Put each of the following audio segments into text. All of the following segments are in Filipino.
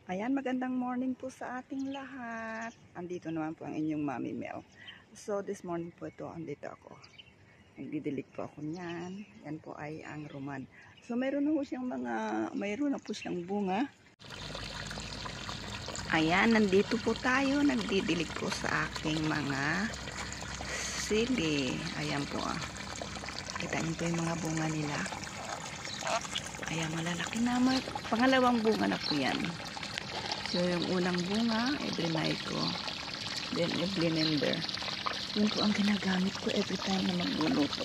Ayan, magandang morning po sa ating lahat. Andito naman po ang inyong Mami Mel. So, this morning po ito, andito ako. Nagdidilig po ako niyan. Yan po ay ang roman. So, mayroon na po siyang bunga. Ayan, nandito po tayo. Nagdidilig po sa aking mga sili. Ayan po ah. Kita niyo po yung mga bunga nila. Ayan, malalaki na. Pangalawang bunga na po yan. So, yung unang bunga, i-drenay ko. Then, i-blender. Yun po ang ginagamit ko every time na magluluto.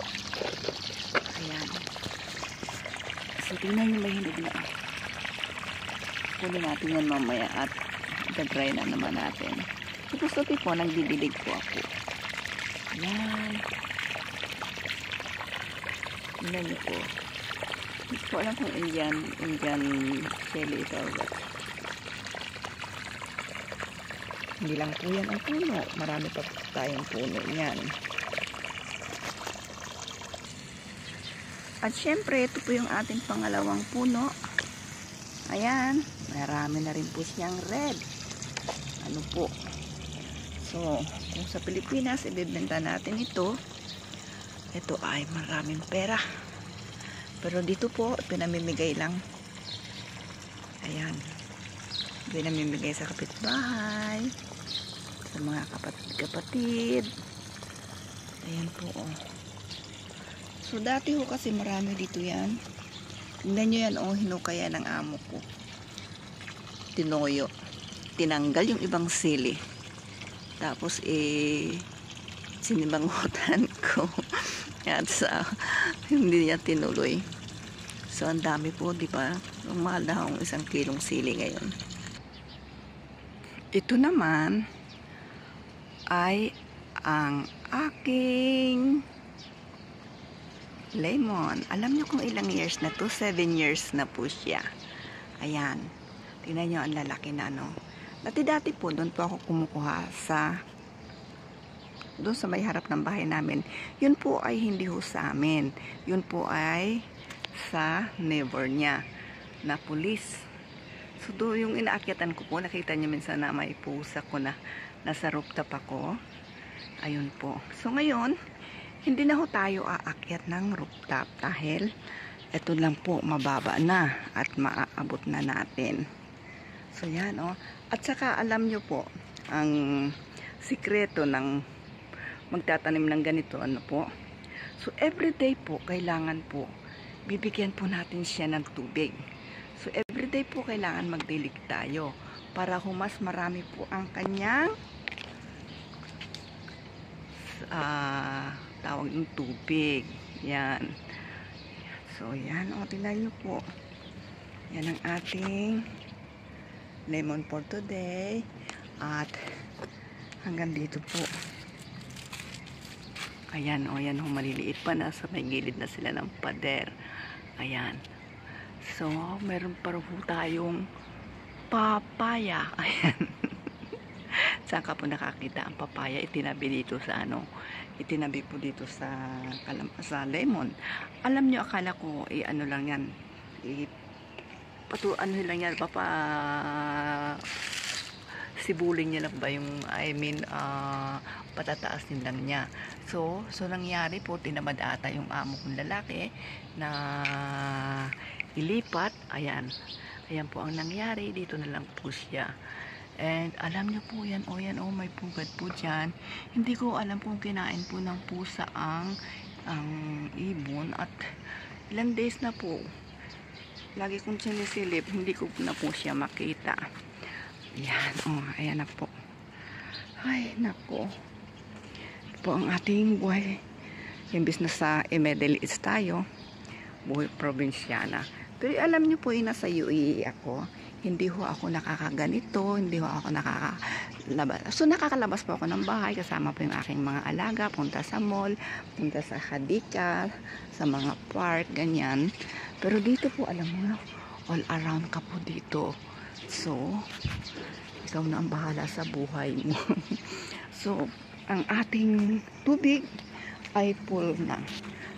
Ayan. So, tingnan nyo may hindi na. Kunin natin yan mamaya at i-dry na naman natin. Tapos, ito po, nagdidilig po ako. Ayan. Tingnan nyo po. Hindi ko alam kung Indian chili ito. Hindi lang po yan ang puno. Marami pa tayong puno yan. At syempre, ito po yung ating pangalawang puno. Ayan. Marami na rin po siyang red. Ano po. So, kung sa Pilipinas, ibibenta natin ito. Ito ay maraming pera. Pero dito po, pinamimigay lang. Ayan. Pinamimigay sa kapitbahay. Sa mga kapatid. Ayan po oh. So dati ho kasi marami dito yan. Tingnan nyo yan oh, hinukaya ng amo ko. Tinoyo. Tinanggal yung ibang sili. Tapos sinibangutan ko. At sa hindi niya tinuloy. So ang dami po, di ba? Ang mahal na ang 1 kilong sili ngayon. Ito naman ay ang aking lemon. Alam niyo kung ilang years na to? 7 years na po siya. Ayan. Tingnan niyo ang lalaki na no. Dati po doon po ako kumukuha doon sa may harap ng bahay namin. Yun po ay hindi ho sa amin. Yun po ay sa neighbor niya na pulis. So doon yung inaakyatan ko po, nakita niyo minsan na may pusa ko na nasa rooftop ako. Ayun po. So ngayon, hindi na ho tayo aakyat ng rooftop dahil ito lang po mababa na at maaabot na natin. So yan oh. At saka alam nyo po, ang sikreto ng magtatanim ng ganito, ano po? So everyday po, kailangan po, bibigyan po natin siya ng tubig. So everyday po kailangan magdilig tayo para mas marami po ang kanyang tawag ng tubig. Yan. So yan o, tingnan nyo po. Yan ang ating lemon for today. At hanggang dito po. Ayan o, yan o, maliliit pa na sa may gilid na sila ng pader. Ayan. So, meron pa rin po tayong papaya. Ayan. Saan ka po nakakita ang papaya? Itinabi dito sa ano? Itinabi po dito sa lemon. Alam nyo, akala ko, ano lang yan. Ano lang yan, sibulin niya lang ba yung, patataas din lang niya. So nangyari po, tinamad ata yung amo kong lalaki na ilipat. Ayan po ang nangyari. Dito na lang po siya. And alam niyo po yan, may pugad po dyan. Hindi ko alam kung kinain po ng pusa ang ibon at ilang days na po. Lagi kong sinisilip, hindi ko na po siya makita. Ayan, ayan na po. Ay, nako. Po ang ating buhay. Imbis na sa Middle East tayo, buhay probinsyana. Pero alam niyo po, nasa UAE ako. Hindi ho ako nakakaganito, hindi ho ako nakakalabas. So nakakalabas po ako ng bahay, kasama po yung aking mga alaga, punta sa mall, punta sa hadika, sa mga park, ganyan. Pero dito po, alam mo, all around ka po dito. So, ikaw na ang bahala sa buhay mo. So, ang ating tubig ay full na.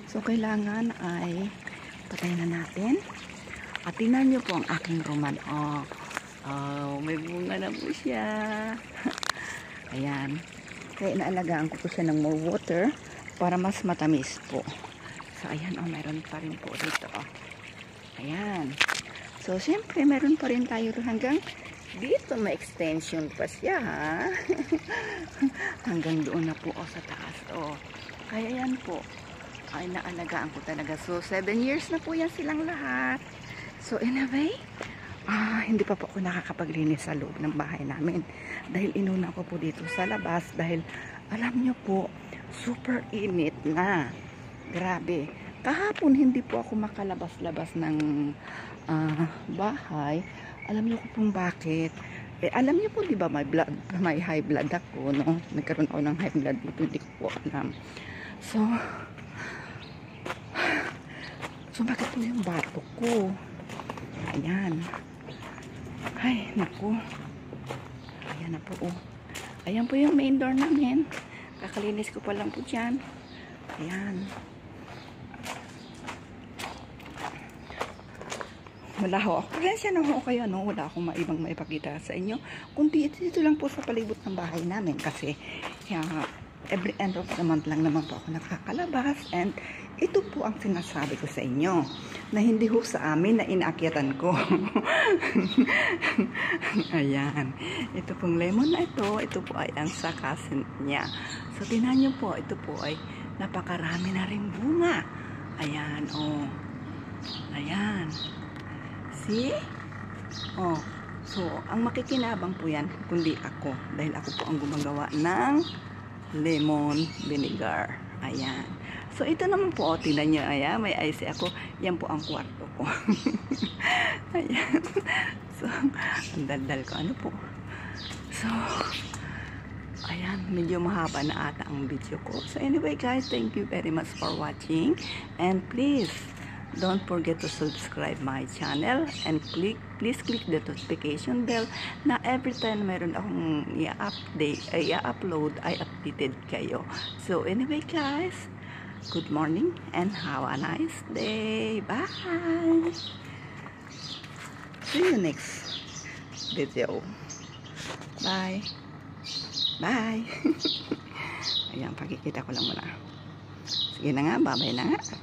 So, kailangan ay patay na natin. At tingnan nyo po ang aking roman. Oh, may bunga na po siya. Ayan. Kaya inaalagaan ko po siya ng more water para mas matamis po. So, ayan, oh, meron pa rin po dito, oh. Ayan. So, siyempre, meron pa rin tayo hanggang dito. May extension pa siya, ha? Hanggang doon na po, oh, sa taas, oh. Kaya yan po, ay naalagaan ko talaga. So, 7 years na po yan silang lahat. So, in a way, hindi pa po ako nakakapaglinis sa loob ng bahay namin. Dahil inuna ko po dito sa labas. Dahil, alam nyo po, super init na. Grabe. Kahapon hindi po ako makalabas-labas ng bahay. Alam niyo kung bakit? Alam niyo po, di ba, may high blood ako, no? Nagkaroon ako ng high blood dito, hindi ko po alam. So bakit po yung batok ko? Ayan. Ay, naku. Ayan na po, oh. Ayan po yung main door namin. Kakalinis ko pa lang po dyan. Ayan. Wala ho. Pasensya na ho kayo, no? Wala akong maibang maipakita sa inyo. Kundi dito lang po sa palibot ng bahay namin. Kasi, every end of the month lang naman po ako nakakalabas. And, ito po ang sinasabi ko sa inyo. Na hindi ho sa amin na inaakyatan ko. Ayan. Ito pong lemon na ito po ay ang sa cousin niya. So, tingnan nyo po, ito po ay napakarami na rin bunga. Ayan, oh. Ayan. See? Oh. So, ang makikinabang po yan, kundi ako. Dahil ako po ang gumagawa ng lemon vinegar. Ayan. So, ito naman po, tingnan nyo, ayan, may ice ako. Yan po ang kwarto ko. Ayan. So, ang daldal ko. Ano po? So, ayan, medyo mahaba na ata ang video ko. So, anyway guys, thank you very much for watching. And please, don't forget to subscribe my channel and please click the notification bell na every time meron akong i-upload ay updated kayo. So anyway guys, good morning and have a nice day. Bye! See you next video. Bye! Bye! Ayan, pakikita ko lang muna. Sige na nga, bye-bye na nga.